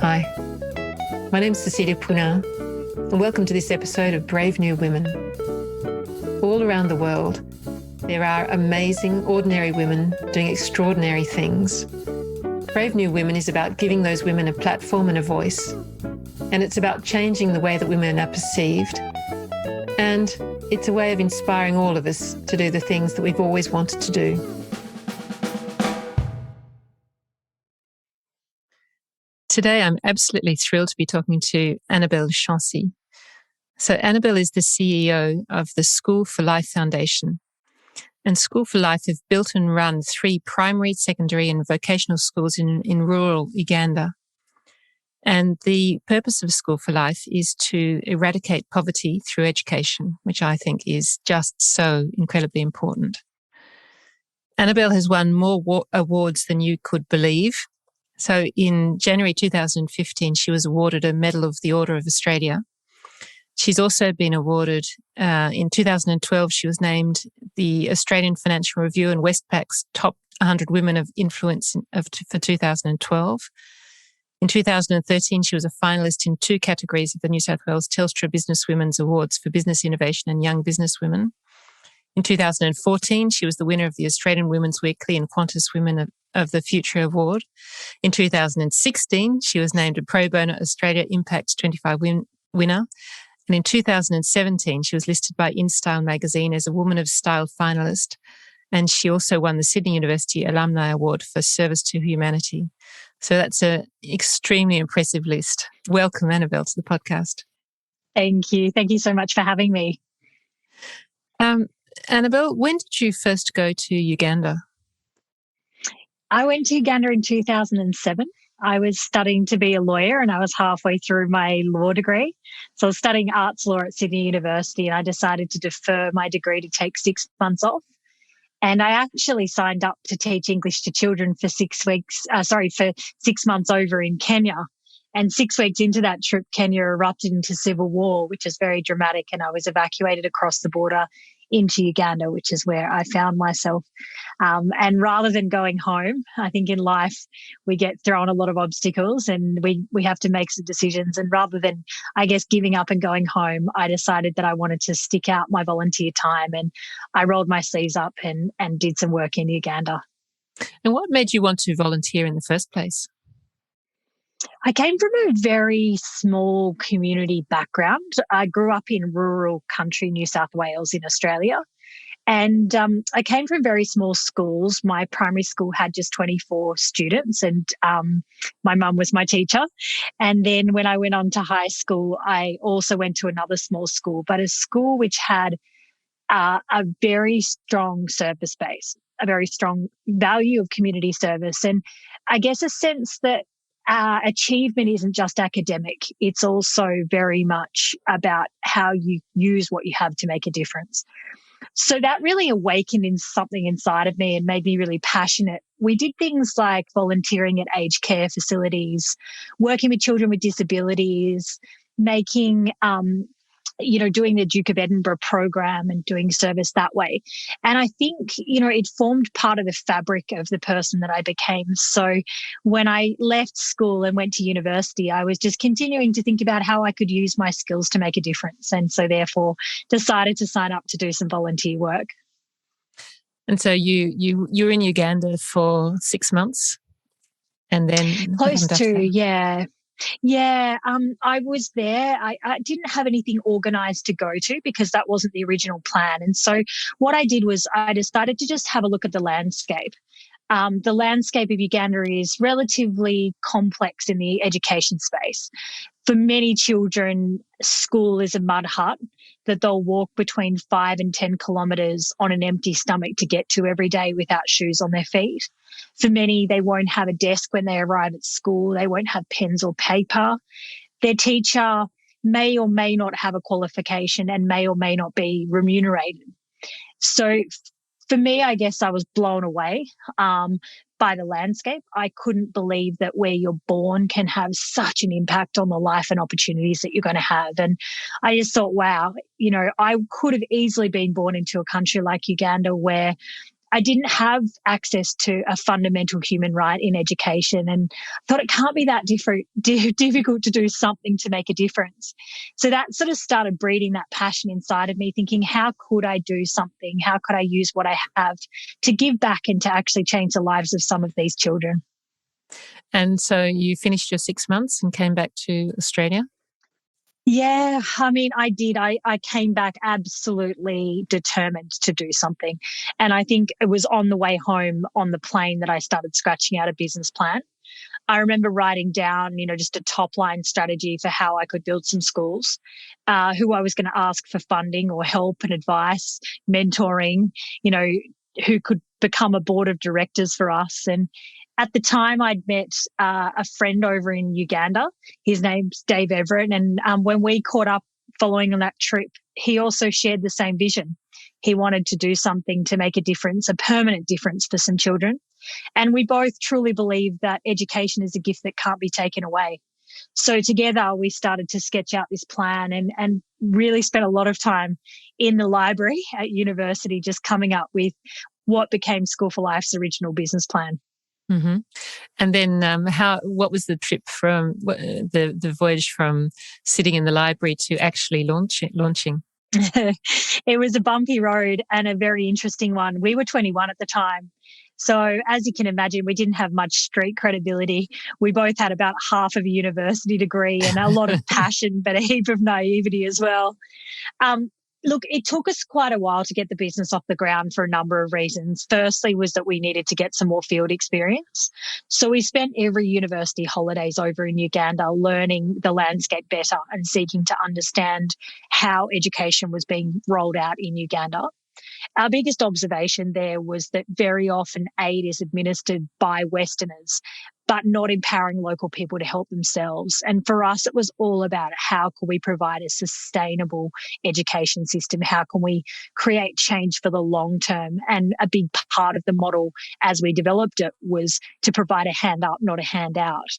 Hi, my name's Cecilia Poullain, and welcome to this episode of Brave New Women. All around the world, there are amazing, ordinary women doing extraordinary things. Brave New Women is about giving those women a platform and a voice, and it's about changing the way that women are perceived. And it's a way of inspiring all of us to do the things that we've always wanted to do. Today, I'm absolutely thrilled to be talking to Annabelle Chauncy. So Annabelle is the CEO of the School for Life Foundation. And School for Life have built and run 3 primary, secondary and vocational schools in rural Uganda. And the purpose of School for Life is to eradicate poverty through education, which I think is just so incredibly important. Annabelle has won more awards than you could believe. So in January 2015, she was awarded a Medal of the Order of Australia. She's also been awarded, in 2012, she was named the Australian Financial Review and Westpac's top 100 women of influence for 2012. In 2013, she was a finalist in 2 categories of the New South Wales Telstra Business Women's Awards for Business Innovation and Young Business Women. In 2014, she was the winner of the Australian Women's Weekly and Qantas Women of the Future Award. In 2016, she was named a Pro Bono Australia Impact 25 winner. And in 2017, she was listed by InStyle magazine as a Woman of Style finalist. And she also won the Sydney University Alumni Award for service to humanity. So that's an extremely impressive list. Welcome, Annabelle, to the podcast. Thank you. Thank you so much for having me. Annabelle, when did you first go to Uganda? I went to Uganda in 2007. I was studying to be a lawyer and I was halfway through my law degree. So I was studying arts law at Sydney University and I decided to defer my degree to take 6 months off. And I actually signed up to teach English to children for 6 months over in Kenya. And 6 weeks into that trip, Kenya erupted into civil war, which is very dramatic. And I was evacuated across the border into Uganda, which is where I found myself. And rather than going home, I think in life we get thrown a lot of obstacles and we have to make some decisions. And rather than, I guess, giving up and going home, I decided that I wanted to stick out my volunteer time and I rolled my sleeves up and did some work in Uganda. And what made you want to volunteer in the first place? I came from a very small community background. I grew up in rural country, New South Wales in Australia. And I came from very small schools. My primary school had just 24 students and my mum was my teacher. And then when I went on to high school, I also went to another small school, but a school which had a very strong service base, a very strong value of community service. And I guess a sense that achievement isn't just academic. It's also very much about how you use what you have to make a difference. So that really awakened in something inside of me and made me really passionate. We did things like volunteering at aged care facilities, working with children with disabilities, making doing the Duke of Edinburgh program and doing service that way. And I think, it formed part of the fabric of the person that I became. So when I left school and went to university, I was just continuing to think about how I could use my skills to make a difference. And so therefore decided to sign up to do some volunteer work. And so you were in Uganda for 6 months and then... Close to, yeah. Yeah, I was there. I didn't have anything organised to go to because that wasn't the original plan. And so what I did was I decided to just have a look at the landscape. The landscape of Uganda is relatively complex in the education space. For many children, school is a mud hut that they'll walk between 5 and 10 kilometres on an empty stomach to get to every day without shoes on their feet. For many, they won't have a desk when they arrive at school. They won't have pens or paper. Their teacher may or may not have a qualification and may or may not be remunerated. So for me, I guess I was blown away by the landscape. I couldn't believe that where you're born can have such an impact on the life and opportunities that you're going to have. And I just thought, wow, I could have easily been born into a country like Uganda where I didn't have access to a fundamental human right in education, and I thought it can't be that difficult to do something to make a difference. So that sort of started breeding that passion inside of me, thinking, how could I do something? How could I use what I have to give back and to actually change the lives of some of these children? And so you finished your 6 months and came back to Australia? Yeah, I mean, I did. I came back absolutely determined to do something. And I think it was on the way home on the plane that I started scratching out a business plan. I remember writing down, just a top line strategy for how I could build some schools, who I was going to ask for funding or help and advice, mentoring, you know, who could become a board of directors for us. And at the time, I'd met a friend over in Uganda. His name's Dave Everett. And when we caught up following on that trip, he also shared the same vision. He wanted to do something to make a difference, a permanent difference for some children. And we both truly believe that education is a gift that can't be taken away. So together we started to sketch out this plan and really spent a lot of time in the library at university just coming up with what became School for Life's original business plan. Mm-hmm. And then what was the trip from the voyage from sitting in the library to actually launching? It was a bumpy road and a very interesting one. We were 21 at the time. So as you can imagine, we didn't have much street credibility. We both had about half of a university degree and a lot of passion, but a heap of naivety as well. Um, Look, it took us quite a while to get the business off the ground for a number of reasons. Firstly was that we needed to get some more field experience. So we spent every university holidays over in Uganda learning the landscape better and seeking to understand how education was being rolled out in Uganda. Our biggest observation there was that very often aid is administered by Westerners, but not empowering local people to help themselves. And for us, it was all about how can we provide a sustainable education system? How can we create change for the long term? And a big part of the model as we developed it was to provide a hand up, not a handout.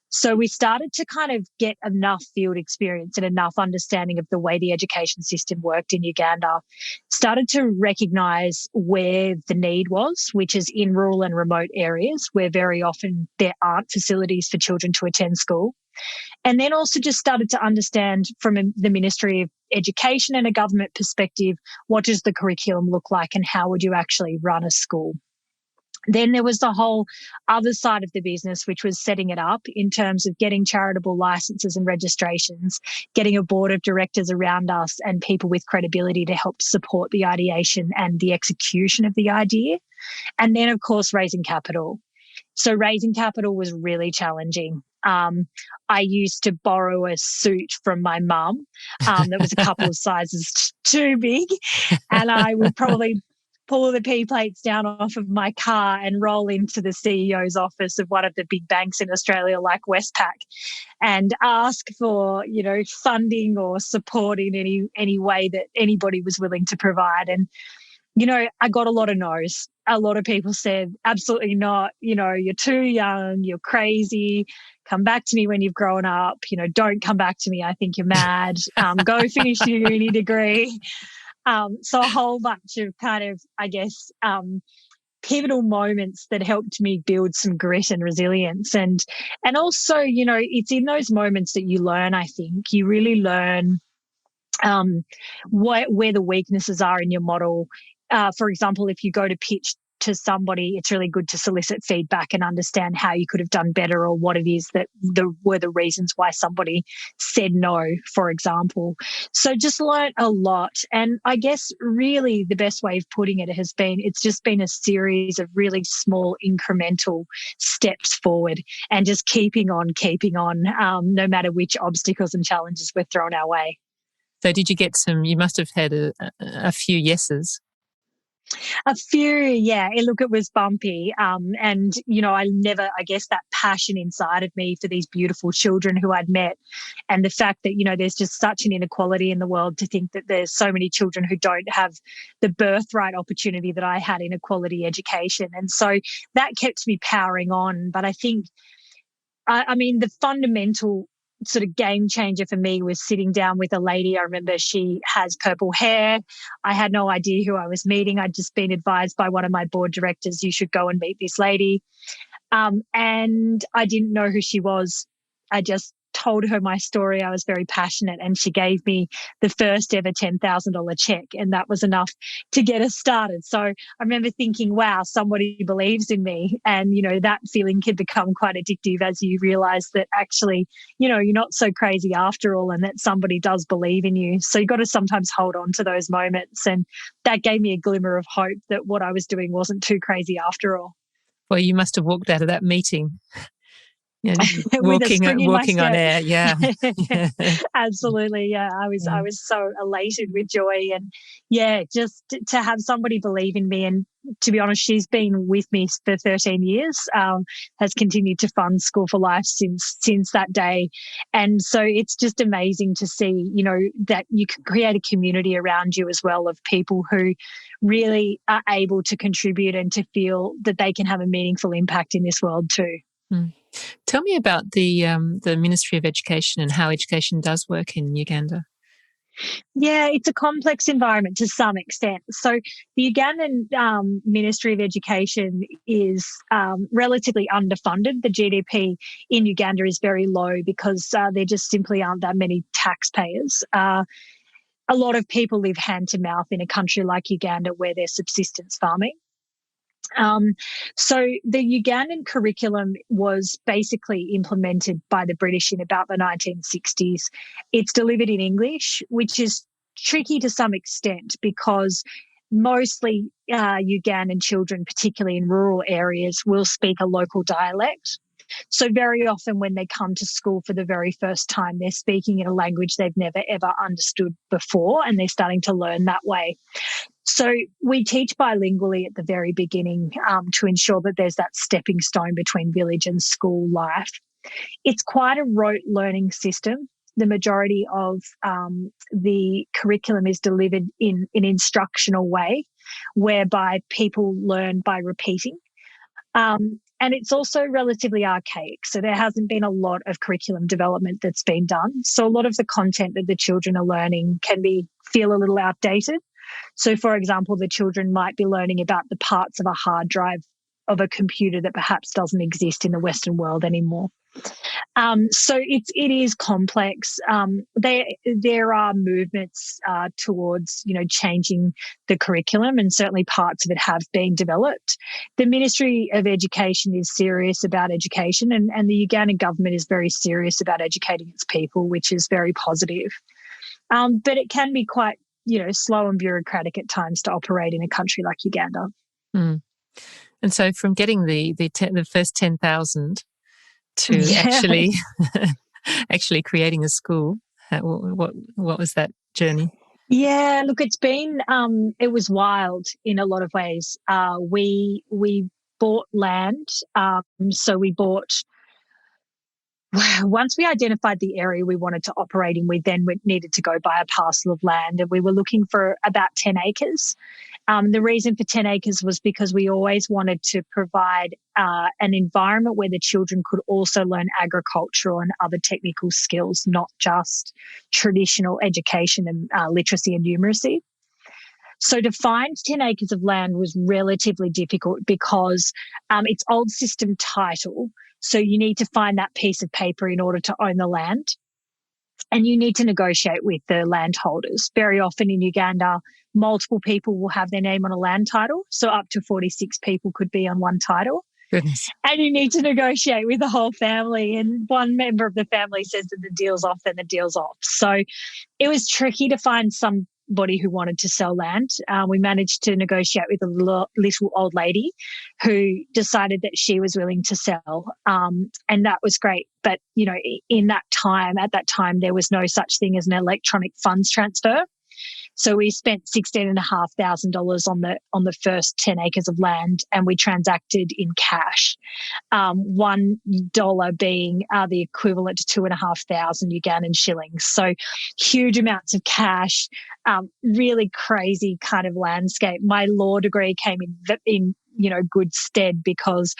So we started to kind of get enough field experience and enough understanding of the way the education system worked in Uganda, started to recognize where the need was, which is in rural and remote areas where very often there aren't facilities for children to attend school. And then also just started to understand from the Ministry of Education and a government perspective, what does the curriculum look like and how would you actually run a school? Then there was the whole other side of the business, which was setting it up in terms of getting charitable licenses and registrations, getting a board of directors around us and people with credibility to help support the ideation and the execution of the idea. And then, of course, raising capital. So raising capital was really challenging. I used to borrow a suit from my mum that was a couple of sizes too big, and I would probably pull the P plates down off of my car and roll into the CEO's office of one of the big banks in Australia like Westpac and ask for, funding or support in any way that anybody was willing to provide. And, I got a lot of no's. A lot of people said, absolutely not. You're too young. You're crazy. Come back to me when you've grown up. Don't come back to me. I think you're mad. Go finish your uni degree. So a whole bunch of kind of, I guess, pivotal moments that helped me build some grit and resilience. And also, it's in those moments that you learn, I think. You really learn where the weaknesses are in your model. For example, if you go to pitch to somebody, it's really good to solicit feedback and understand how you could have done better or what it is that were the reasons why somebody said no, for example. So just learn a lot. And I guess really the best way of putting it has been, it's just been a series of really small incremental steps forward and just keeping on, no matter which obstacles and challenges were thrown our way. So did you get you must have had a few yeses. A few, yeah. Look, it was bumpy. And, I guess that passion inside of me for these beautiful children who I'd met and the fact that, there's just such an inequality in the world to think that there's so many children who don't have the birthright opportunity that I had in a quality education. And so that kept me powering on. But I think, the fundamental sort of game changer for me was sitting down with a lady. I remember she has purple hair. I had no idea who I was meeting. I'd just been advised by one of my board directors, you should go and meet this lady. And I didn't know who she was. I just told her my story. I was very passionate, and she gave me the first ever $10,000 check, and that was enough to get us started. So I remember thinking, wow, somebody believes in me. And, that feeling can become quite addictive as you realize that actually, you're not so crazy after all, and that somebody does believe in you. So you've got to sometimes hold on to those moments. And that gave me a glimmer of hope that what I was doing wasn't too crazy after all. Well, you must have walked out of that meeting with a spring in my step. On air. Yeah. Absolutely. Yeah. I was so elated with joy, and just to have somebody believe in me. And to be honest, she's been with me for 13 years, has continued to fund School for Life since that day. And so it's just amazing to see, that you can create a community around you as well of people who really are able to contribute and to feel that they can have a meaningful impact in this world too. Mm. Tell me about the Ministry of Education and how education does work in Uganda. Yeah, it's a complex environment to some extent. So the Ugandan Ministry of Education is relatively underfunded. The GDP in Uganda is very low because there just simply aren't that many taxpayers. A lot of people live hand to mouth in a country like Uganda where they're subsistence farming. So the Ugandan curriculum was basically implemented by the British in about the 1960s. It's delivered in English, which is tricky to some extent because mostly Ugandan children, particularly in rural areas, will speak a local dialect. So very often when they come to school for the very first time, they're speaking in a language they've never, ever understood before, and they're starting to learn that way. So we teach bilingually at the very beginning to ensure that there's that stepping stone between village and school life. It's quite a rote learning system. The majority of the curriculum is delivered in an instructional way whereby people learn by repeating. And it's also relatively archaic. So there hasn't been a lot of curriculum development that's been done. So a lot of the content that the children are learning can feel a little outdated. So, for example, the children might be learning about the parts of a hard drive of a computer that perhaps doesn't exist in the Western world anymore. So it is complex. There are movements towards changing the curriculum, and certainly parts of it have been developed. The Ministry of Education is serious about education, and the Ugandan government is very serious about educating its people, which is very positive. But it can be quite slow and bureaucratic at times to operate in a country like Uganda. Mm. And so, from getting the first 10,000 to actually creating a school, what was that journey? Yeah, look, it's been it was wild in a lot of ways. We bought land, so we bought. Once we identified the area we wanted to operate in, we then needed to go buy a parcel of land, and we were looking for about 10 acres. The reason for 10 acres was because we always wanted to provide an environment where the children could also learn agricultural and other technical skills, not just traditional education and literacy and numeracy. So to find 10 acres of land was relatively difficult because it's old system title. So you need to find that piece of paper in order to own the land. And you need to negotiate with the landholders. Very often in Uganda, multiple people will have their name on a land title. So up to 46 people could be on one title. Goodness. And you need to negotiate with the whole family. And one member of the family says that the deal's off, then the deal's off. So it was tricky to find somebody who wanted to sell land. We managed to negotiate with a little old lady who decided that she was willing to sell. And that was great. But, at that time, there was no such thing as an electronic funds transfer. So we spent $16,500 on the first 10 acres of land, and we transacted in cash. $1 being the equivalent to 2,500 Ugandan shillings. So huge amounts of cash, really crazy kind of landscape. My law degree came in good stead because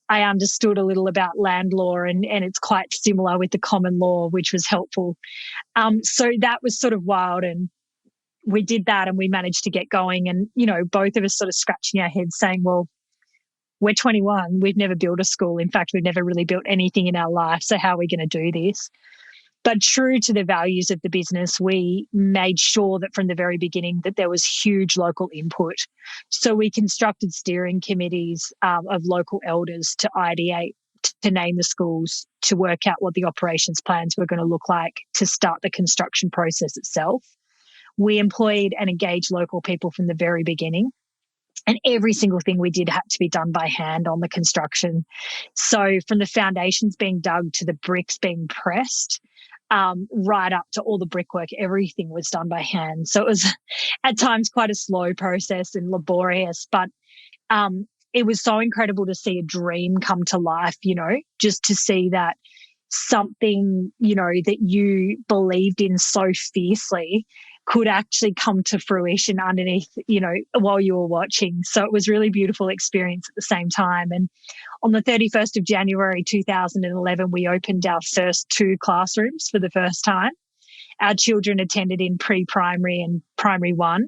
I understood a little about land law, and it's quite similar with the common law, which was helpful. So that was sort of wild, and we did that and we managed to get going. And, both of us sort of scratching our heads saying, well, we're 21. We've never built a school. In fact, we've never really built anything in our life. So how are we going to do this? But true to the values of the business, we made sure that from the very beginning that there was huge local input. So we constructed steering committees of local elders to ideate, to name the schools, to work out what the operations plans were going to look like, to start the construction process itself. We employed and engaged local people from the very beginning. And every single thing we did had to be done by hand on the construction. So from the foundations being dug to the bricks being pressed, right up to all the brickwork, everything was done by hand. So it was at times quite a slow process and laborious, but it was so incredible to see a dream come to life, just to see that something, that you believed in so fiercely could actually come to fruition underneath, while you were watching. So it was really beautiful experience at the same time. And on the 31st of January 2011, we opened our first 2 classrooms for the first time. Our children attended in pre-primary and primary 1.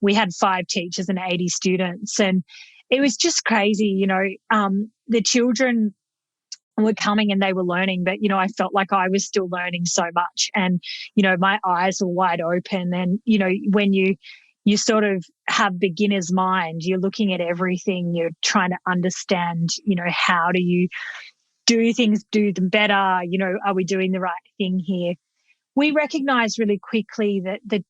We had 5 teachers and 80 students. And it was just crazy, the children were coming and they were learning, but, I felt like I was still learning so much. And, my eyes were wide open. And, when you sort of have beginner's mind, you're looking at everything, you're trying to understand, how do you do things, do them better? Are we doing the right thing here? We recognised really quickly that the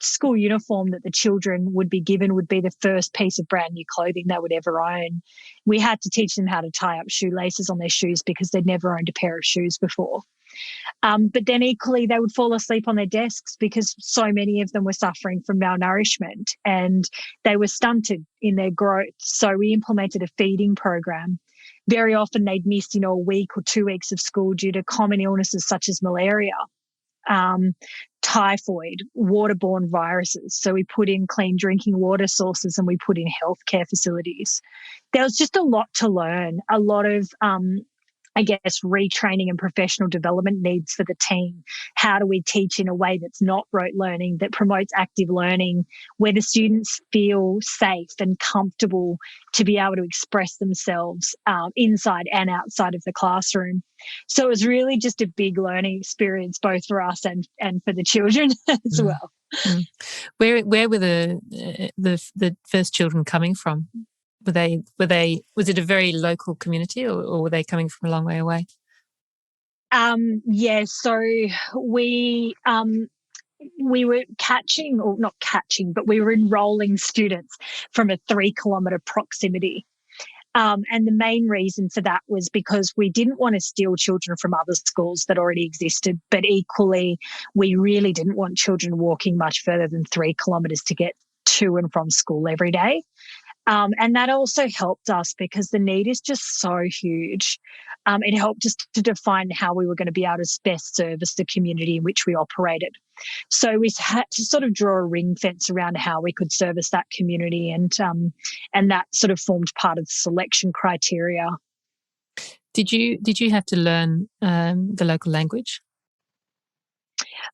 school uniform that the children would be given would be the first piece of brand new clothing they would ever own. We had to teach them how to tie up shoelaces on their shoes because they'd never owned a pair of shoes before. But then equally, they would fall asleep on their desks because so many of them were suffering from malnourishment and they were stunted in their growth. So we implemented a feeding program. Very often they'd miss, a week or 2 weeks of school due to common illnesses such as malaria, typhoid, waterborne viruses. So we put in clean drinking water sources and we put in healthcare facilities. There was just a lot to learn, a lot of, retraining and professional development needs for the team. How do we teach in a way that's not rote learning, that promotes active learning, where the students feel safe and comfortable to be able to express themselves inside and outside of the classroom. So it was really just a big learning experience, both for us and for the children as well. Mm. Where were the first children coming from? Was it a very local community or were they coming from a long way away? So we were catching, or not catching, but we were enrolling students from a 3-kilometre proximity. And the main reason for that was because we didn't want to steal children from other schools that already existed, but equally, we really didn't want children walking much further than 3 kilometres to get to and from school every day. And that also helped us because the need is just so huge. It helped us to define how we were going to be able to best service the community in which we operated. So we had to sort of draw a ring fence around how we could service that community, and that sort of formed part of the selection criteria. Did you have to learn the local language?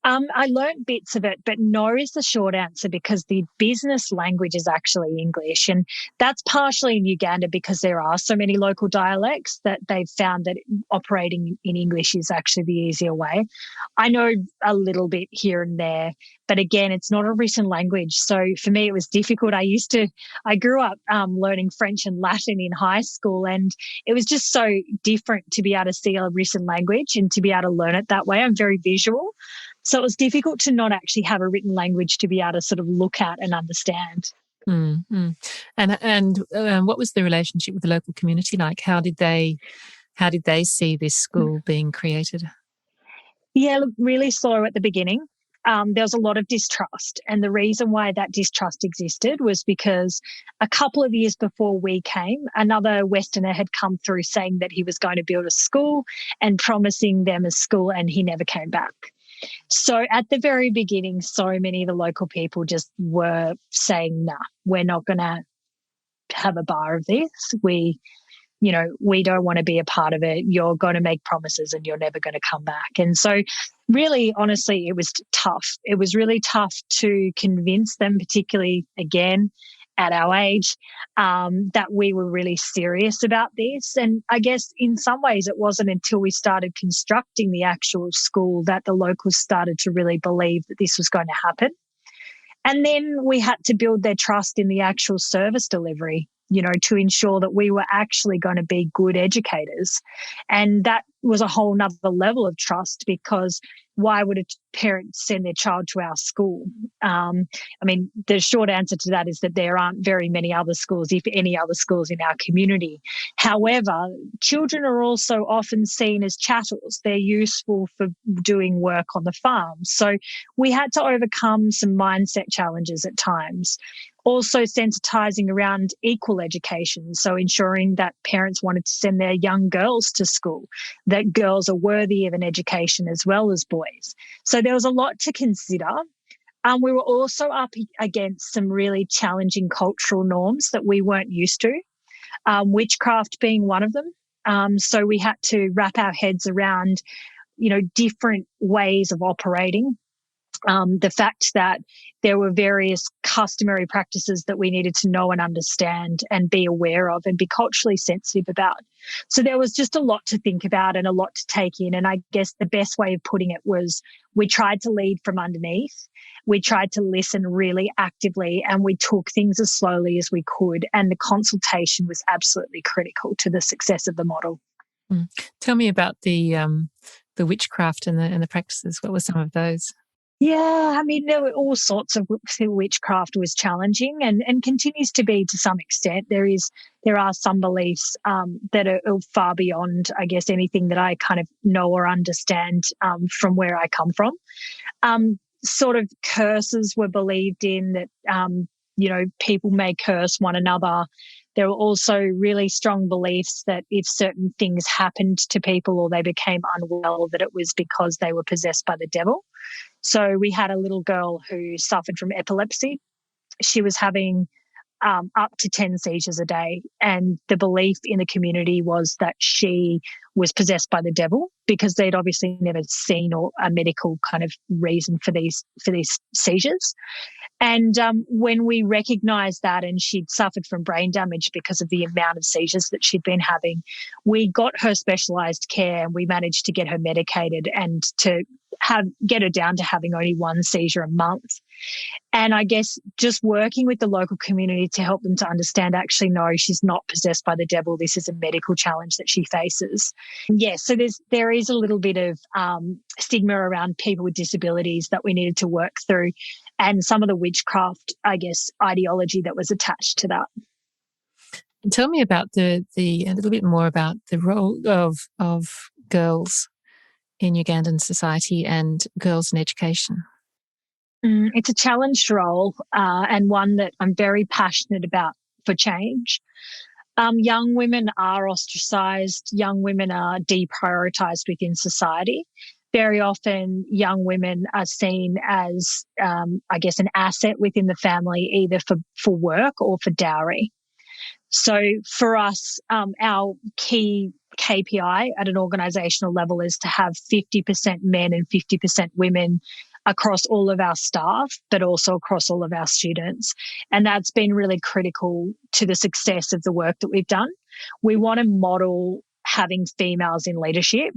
I learned bits of it, but no is the short answer because the business language is actually English. And that's partially in Uganda because there are so many local dialects that they've found that operating in English is actually the easier way. I know a little bit here and there, but again, it's not a written language. So for me, it was difficult. I grew up learning French and Latin in high school, and it was just so different to be able to see a written language and to be able to learn it that way. I'm very visual. So it was difficult to not actually have a written language to be able to sort of look at and understand. Mm-hmm. And what was the relationship with the local community like? How did they see this school being created? Yeah, look, really slow at the beginning. There was a lot of distrust. And the reason why that distrust existed was because a couple of years before we came, another Westerner had come through saying that he was going to build a school and promising them a school, and he never came back. So at the very beginning, so many of the local people just were saying, nah, we're not going to have a bar of this. We we don't want to be a part of it. You're going to make promises and you're never going to come back. And so really, honestly, it was tough. It was really tough to convince them, particularly, again, at our age, that we were really serious about this. And I guess in some ways it wasn't until we started constructing the actual school that the locals started to really believe that this was going to happen. And then we had to build their trust in the actual service delivery, to ensure that we were actually going to be good educators. And that was a whole nother level of trust, because why would a parent send their child to our school? The short answer to that is that there aren't very many other schools, if any other schools in our community. However, children are also often seen as chattels. They're useful for doing work on the farm. So we had to overcome some mindset challenges at times. Also sensitising around equal education, so ensuring that parents wanted to send their young girls to school, that girls are worthy of an education as well as boys. So there was a lot to consider. We were also up against some really challenging cultural norms that we weren't used to, witchcraft being one of them. So we had to wrap our heads around, different ways of operating. The fact that there were various customary practices that we needed to know and understand and be aware of and be culturally sensitive about. So there was just a lot to think about and a lot to take in. And I guess the best way of putting it was we tried to lead from underneath. We tried to listen really actively, and we took things as slowly as we could. And the consultation was absolutely critical to the success of the model. Tell me about the witchcraft and the practices. What were some of those? Yeah, there were all sorts of witchcraft was challenging and continues to be to some extent. There are some beliefs that are far beyond, I guess, anything that I kind of know or understand from where I come from. Sort of curses were believed in that, people may curse one another. There were also really strong beliefs that if certain things happened to people or they became unwell, that it was because they were possessed by the devil. So we had a little girl who suffered from epilepsy. She was having up to 10 seizures a day. And the belief in the community was that she was possessed by the devil, because they'd obviously never seen or a medical kind of reason for these seizures. And when we recognised that, and she'd suffered from brain damage because of the amount of seizures that she'd been having, we got her specialised care, and we managed to get her medicated and to get her down to having only one seizure a month. And I guess just working with the local community to help them to understand, actually, no, she's not possessed by the devil. This is a medical challenge that she faces. Yeah, so there is a little bit of stigma around people with disabilities that we needed to work through, and some of the witchcraft, I guess, ideology that was attached to that. And tell me about a little bit more about the role of girls in Ugandan society and girls in education. It's a challenged role and one that I'm very passionate about for change. Young women are ostracised. Young women are deprioritised within society. Very often, young women are seen as, I guess, an asset within the family, either for work or for dowry. So for us, our key KPI at an organisational level is to have 50% men and 50% women across all of our staff, but also across all of our students. And that's been really critical to the success of the work that we've done. We want to model having females in leadership,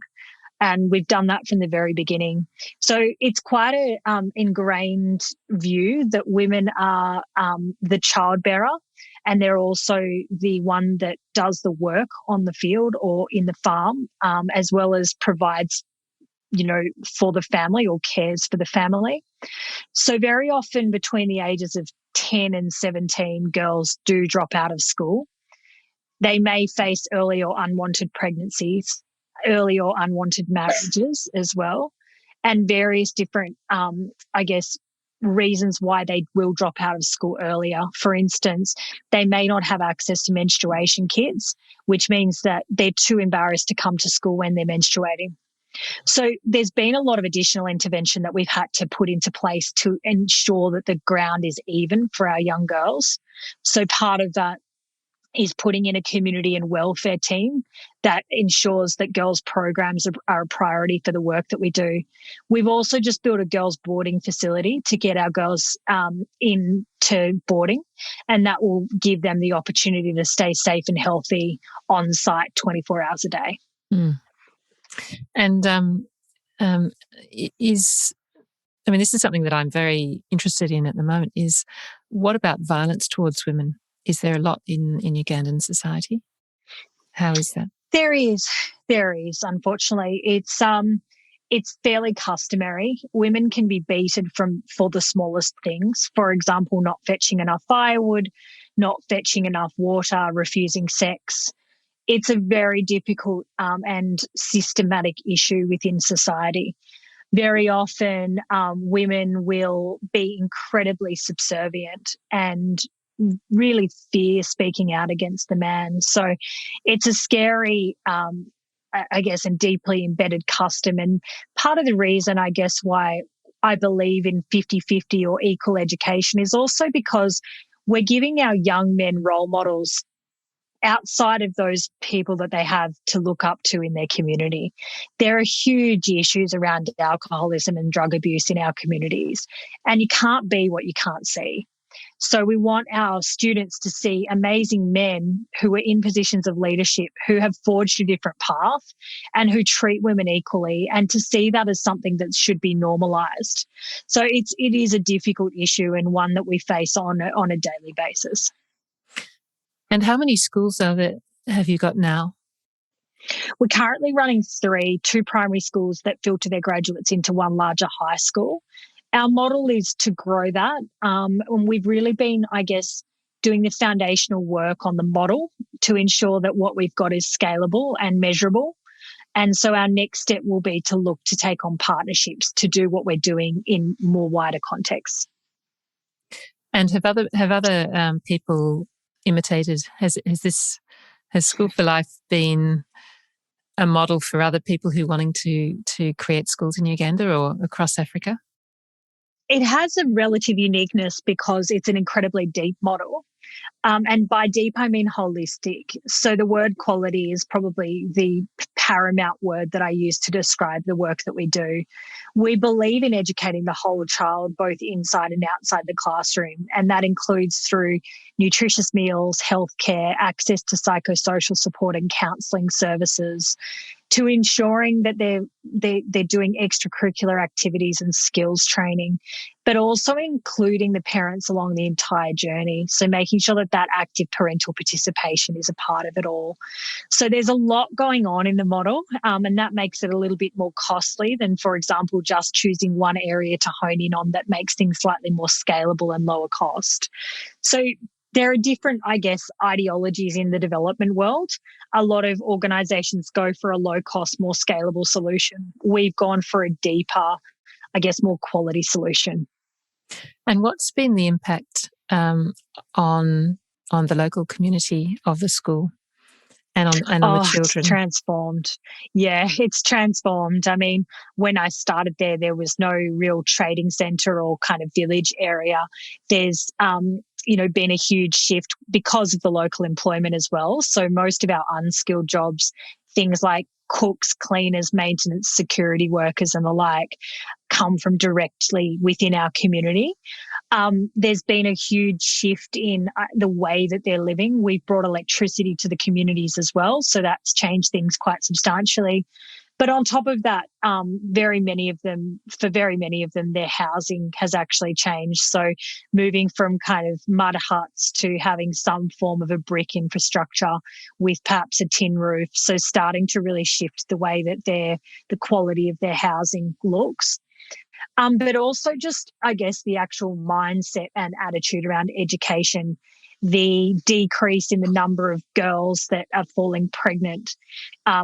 and we've done that from the very beginning. So it's quite an ingrained view that women are the child bearer, and they're also the one that does the work on the field or in the farm, as well as provides, for the family or cares for the family. So very often between the ages of 10 and 17, girls do drop out of school. They may face early or unwanted pregnancies, early or unwanted marriages as well, and various different, reasons why they will drop out of school earlier. For instance, they may not have access to menstruation kits, which means that they're too embarrassed to come to school when they're menstruating. So there's been a lot of additional intervention that we've had to put into place to ensure that the ground is even for our young girls. So part of that is putting in a community and welfare team that ensures that girls' programs are a priority for the work that we do. We've also just built a girls' boarding facility to get our girls into boarding, and that will give them the opportunity to stay safe and healthy on site 24 hours a day. Mm. And this is something that I'm very interested in at the moment, is what about violence towards women? Is there a lot in Ugandan society? How is that? There is, unfortunately. It's fairly customary. Women can be beaten for the smallest things. For example, not fetching enough firewood, not fetching enough water, refusing sex. It's a very difficult and systematic issue within society. Very often, women will be incredibly subservient and really fear speaking out against the man. So it's a scary, I guess, and deeply embedded custom. And part of the reason, I guess, why I believe in 50-50 or equal education is also because we're giving our young men role models outside of those people that they have to look up to in their community. There are huge issues around alcoholism and drug abuse in our communities, and you can't be what you can't see. So we want our students to see amazing men who are in positions of leadership, who have forged a different path and who treat women equally, and to see that as something that should be normalized. So it is a difficult issue and one that we face on a daily basis. And how many schools have you got now? We're currently running two primary schools that filter their graduates into one larger high school. Our model is to grow that. And we've really been, I guess, doing the foundational work on the model to ensure that what we've got is scalable and measurable. And so our next step will be to look to take on partnerships to do what we're doing in more wider contexts. And have other people imitated? Has School for Life been a model for other people who are wanting to create schools in Uganda or across Africa? It has a relative uniqueness because it's an incredibly deep model. And by deep, I mean holistic. So the word quality is probably the paramount word that I use to describe the work that we do. We believe in educating the whole child, both inside and outside the classroom. And that includes through nutritious meals, healthcare, access to psychosocial support and counselling services, to ensuring that they're doing extracurricular activities and skills training, but also including the parents along the entire journey. So making sure that active parental participation is a part of it all. So there's a lot going on in the model, and that makes it a little bit more costly than, for example, just choosing one area to hone in on that makes things slightly more scalable and lower cost. So there are different, I guess, ideologies in the development world. A lot of organisations go for a low-cost, more scalable solution. We've gone for a deeper, I guess, more quality solution. And what's been the impact on the local community of the school and on the children? It's transformed. Yeah, it's transformed. I mean, when I started there was no real trading centre or kind of village area. There's been a huge shift because of the local employment as well. So most of our unskilled jobs, things like cooks, cleaners, maintenance, security workers and the like, come from directly within our community. There's been a huge shift in the way that they're living. We've brought electricity to the communities as well, so that's changed things quite substantially. But on top of that, for very many of them, their housing has actually changed. So moving from kind of mud huts to having some form of a brick infrastructure with perhaps a tin roof. So starting to really shift the way that the quality of their housing looks. But also just, I guess, the actual mindset and attitude around education, the decrease in the number of girls that are falling pregnant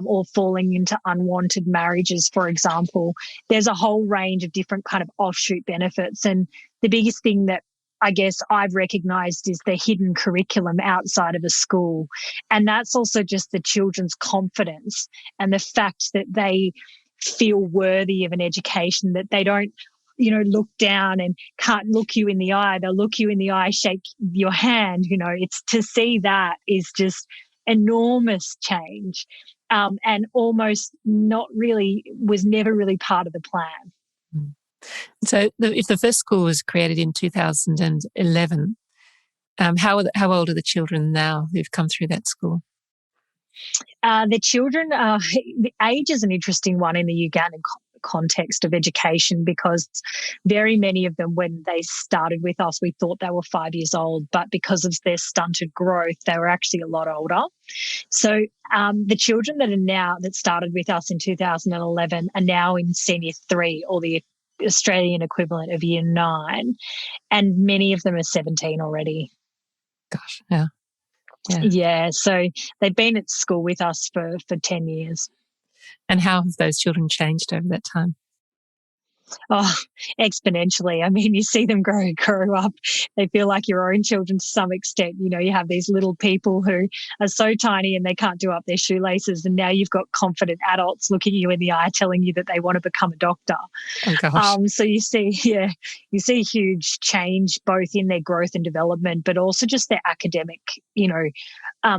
or falling into unwanted marriages, for example. There's a whole range of different kind of offshoot benefits. And the biggest thing that I guess I've recognised is the hidden curriculum outside of a school. And that's also just the children's confidence and the fact that they feel worthy of an education, that they don't look down and can't look you in the eye. They'll look you in the eye, shake your hand. It's to see that is just enormous change, and almost not really was never really part of the plan. So if the first school was created in 2011, how old are the children now who've come through that school? The children, the age is an interesting one in the Ugandan context of education, because very many of them, when they started with us, we thought they were 5 years old, but because of their stunted growth, they were actually a lot older. So the children that started with us in 2011 are now in senior 3, or the Australian equivalent of year 9, and many of them are 17 already. Gosh, yeah. Yeah, so they've been at school with us for 10 years. And how have those children changed over that time? Oh, exponentially. I mean, you see them grow up. They feel like your own children to some extent. You have these little people who are so tiny and they can't do up their shoelaces. And now you've got confident adults looking you in the eye, telling you that they want to become a doctor. Oh, gosh. So you see huge change both in their growth and development, but also just their academic,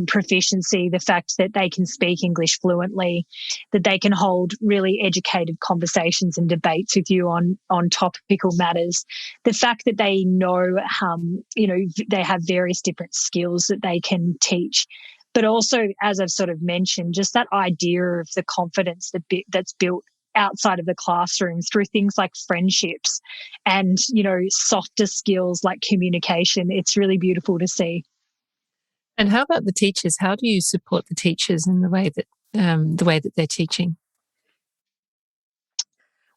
proficiency, the fact that they can speak English fluently, that they can hold really educated conversations and debates with you on topical matters, the fact that they know, they have various different skills that they can teach. But also, as I've sort of mentioned, just that idea of the confidence that's built outside of the classroom through things like friendships and, softer skills like communication. It's really beautiful to see. And how about the teachers? How do you support the teachers in the way that they're teaching?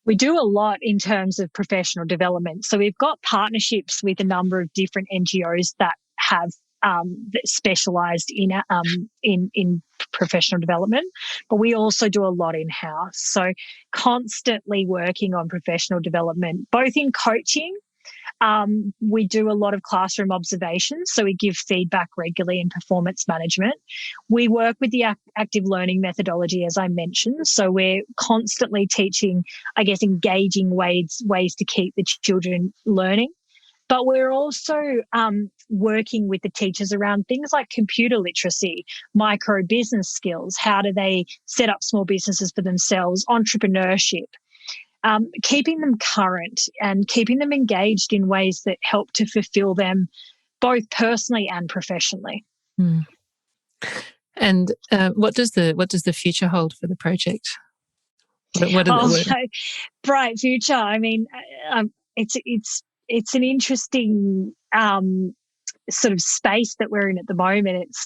We do a lot in terms of professional development. So we've got partnerships with a number of different NGOs that have specialised in professional development, but we also do a lot in-house. So constantly working on professional development, both in coaching. We do a lot of classroom observations, so we give feedback regularly in performance management. We work with the active learning methodology, as I mentioned, so we're constantly teaching, I guess, engaging ways to keep the children learning. But we're also working with the teachers around things like computer literacy, micro business skills, how do they set up small businesses for themselves, entrepreneurship. Keeping them current and keeping them engaged in ways that help to fulfill them both personally and professionally. Mm. And what does the future hold for the project? Bright future. I mean, it's an interesting sort of space that we're in at the moment.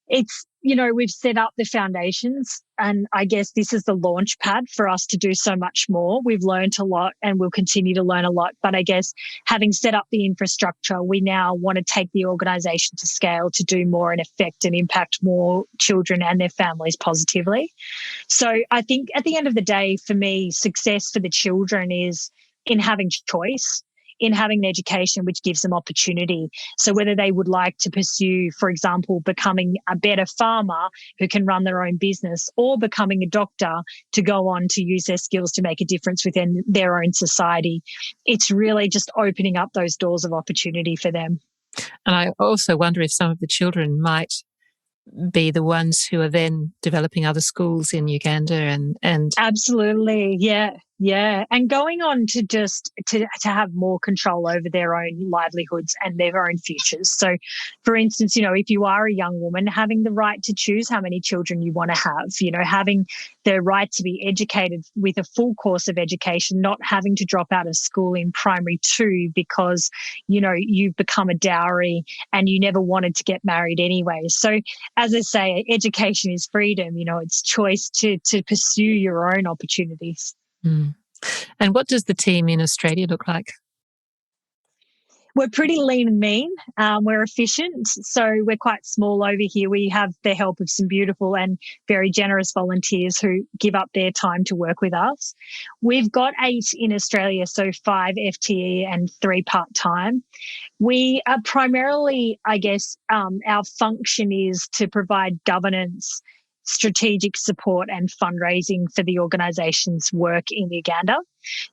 It's we've set up the foundations, and I guess this is the launch pad for us to do so much more. We've learned a lot and we'll continue to learn a lot. But I guess having set up the infrastructure, we now want to take the organisation to scale to do more and affect and impact more children and their families positively. So I think at the end of the day, for me, success for the children is in having choice, in having an education which gives them opportunity. So whether they would like to pursue, for example, becoming a better farmer who can run their own business, or becoming a doctor to go on to use their skills to make a difference within their own society, it's really just opening up those doors of opportunity for them. And I also wonder if some of the children might be the ones who are then developing other schools in Uganda and Absolutely, yeah. And going on to just to have more control over their own livelihoods and their own futures. So, for instance, if you are a young woman, having the right to choose how many children you want to have, having the right to be educated with a full course of education, not having to drop out of school in primary 2 because, you've become a dowry and you never wanted to get married anyway. So, as I say, education is freedom, it's choice to pursue your own opportunities. Mm. And what does the team in Australia look like? We're pretty lean and mean. We're efficient. So we're quite small over here. We have the help of some beautiful and very generous volunteers who give up their time to work with us. We've got 8 in Australia, so 5 FTE and 3 part-time. We are primarily, I guess, our function is to provide governance strategic support and fundraising for the organisation's work in Uganda.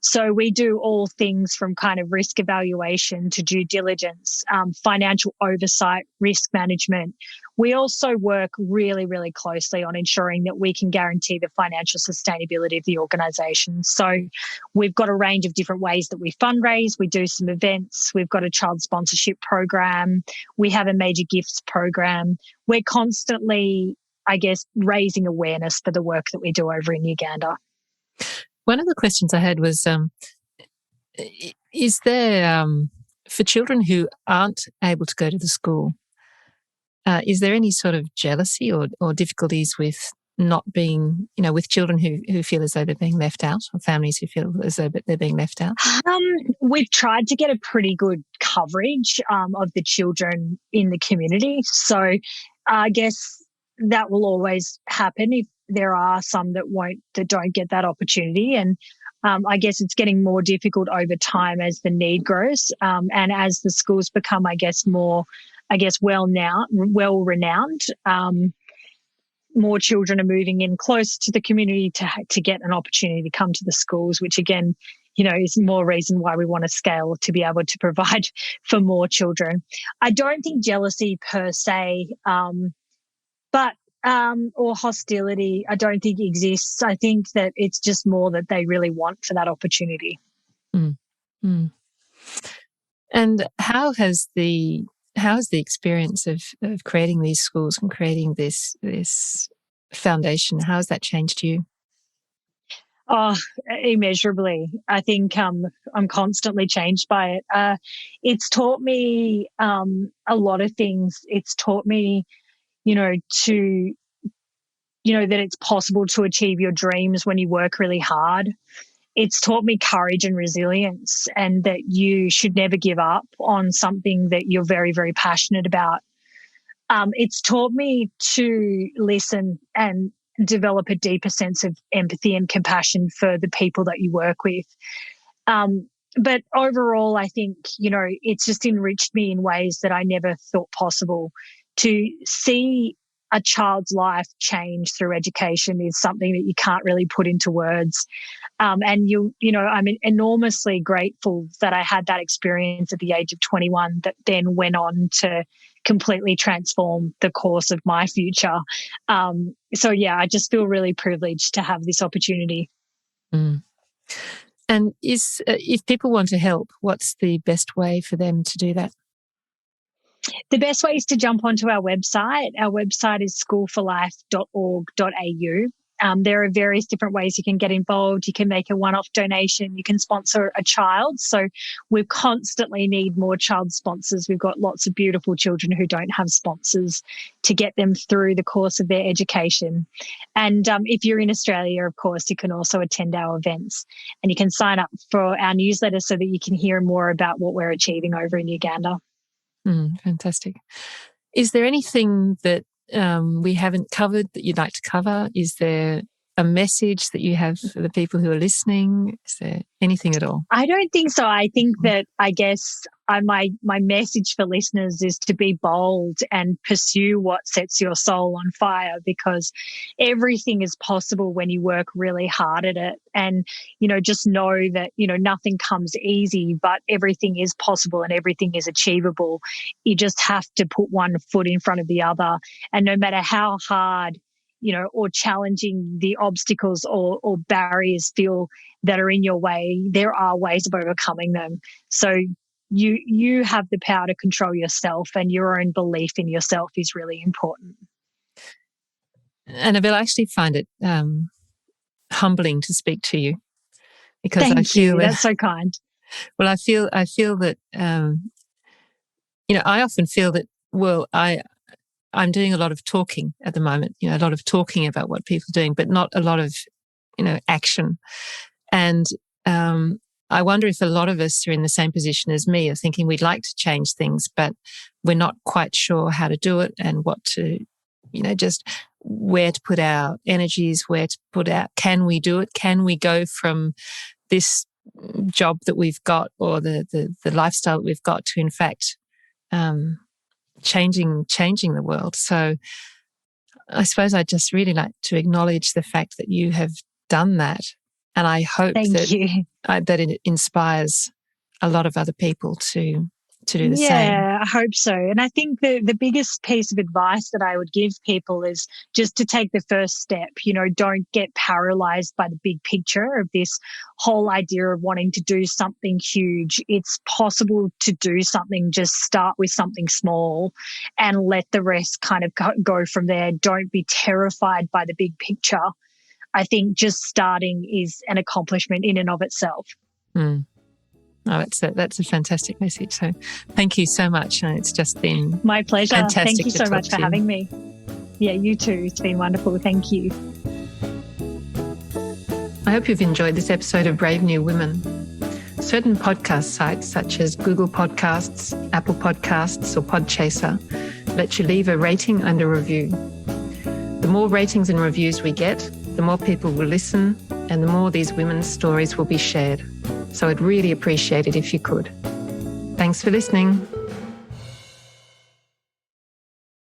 So we do all things from kind of risk evaluation to due diligence, financial oversight, risk management. We also work really, really closely on ensuring that we can guarantee the financial sustainability of the organisation. So we've got a range of different ways that we fundraise. We do some events. We've got a child sponsorship program. We have a major gifts program. We're constantly, I guess, raising awareness for the work that we do over in Uganda. One of the questions I had was, is there, for children who aren't able to go to the school, is there any sort of jealousy or difficulties with not being, with children who feel as though they're being left out, or families who feel as though they're being left out? We've tried to get a pretty good coverage of the children in the community. So I guess that will always happen if there are some that don't get that opportunity. And I guess it's getting more difficult over time as the need grows, and as the schools become, more, well renowned. More children are moving in close to the community to get an opportunity to come to the schools, which again, is more reason why we want to scale to be able to provide for more children. I don't think jealousy per se, but or hostility, I don't think exists. I think that it's just more that they really want for that opportunity. Mm. Mm. And how has the experience of creating these schools and creating this foundation, how has that changed you? Oh, immeasurably. I think I'm constantly changed by it. It's taught me a lot of things. It's taught me, that it's possible to achieve your dreams when you work really hard. It's taught me courage and resilience, and that you should never give up on something that you're very, very passionate about. It's taught me to listen and develop a deeper sense of empathy and compassion for the people that you work with. But overall, I think, it's just enriched me in ways that I never thought possible. To see a child's life change through education is something that you can't really put into words. And I'm enormously grateful that I had that experience at the age of 21 that then went on to completely transform the course of my future. I just feel really privileged to have this opportunity. Mm. And if people want to help, what's the best way for them to do that? The best way is to jump onto our website. Our website is schoolforlife.org.au. There are various different ways you can get involved. You can make a one-off donation. You can sponsor a child. So we constantly need more child sponsors. We've got lots of beautiful children who don't have sponsors to get them through the course of their education. And if you're in Australia, of course, you can also attend our events, and you can sign up for our newsletter so that you can hear more about what we're achieving over in Uganda. Fantastic. Is there anything that we haven't covered that you'd like to cover? Is there a message that you have for the people who are listening? Is there anything at all? I don't think so. I think that, my message for listeners is to be bold and pursue what sets your soul on fire, because everything is possible when you work really hard at it. And, just know that, nothing comes easy, but everything is possible and everything is achievable. You just have to put one foot in front of the other. And no matter how hard, or challenging the obstacles or barriers feel that are in your way, there are ways of overcoming them. So you have the power to control yourself, and your own belief in yourself is really important. Annabelle, I actually find it humbling to speak to you, because Thank you. That's so kind. Well, I feel that I often feel that, well, I'm doing a lot of talking at the moment, a lot of talking about what people are doing, but not a lot of, action. And I wonder if a lot of us are in the same position as me, of thinking we'd like to change things, but we're not quite sure how to do it and what to, just where to put our energies, where to put out, can we do it? Can we go from this job that we've got, or the lifestyle that we've got, to in fact changing the world? So I suppose I'd just really like to acknowledge the fact that you have done that. And I hope that it inspires a lot of other people to do the same. Yeah, I hope so. And I think the biggest piece of advice that I would give people is just to take the first step. Don't get paralyzed by the big picture of this whole idea of wanting to do something huge. It's possible to do something. Just start with something small and let the rest kind of go from there. Don't be terrified by the big picture. I think just starting is an accomplishment in and of itself. Mm. Oh, that's a fantastic message. So thank you so much. It's just been my pleasure. Fantastic. Thank you so much for having me. Yeah, you too. It's been wonderful. Thank you. I hope you've enjoyed this episode of Brave New Women. Certain podcast sites such as Google Podcasts, Apple Podcasts or Podchaser let you leave a rating and a review. The more ratings and reviews we get, the more people will listen and the more these women's stories will be shared. So I'd really appreciate it if you could. Thanks for listening.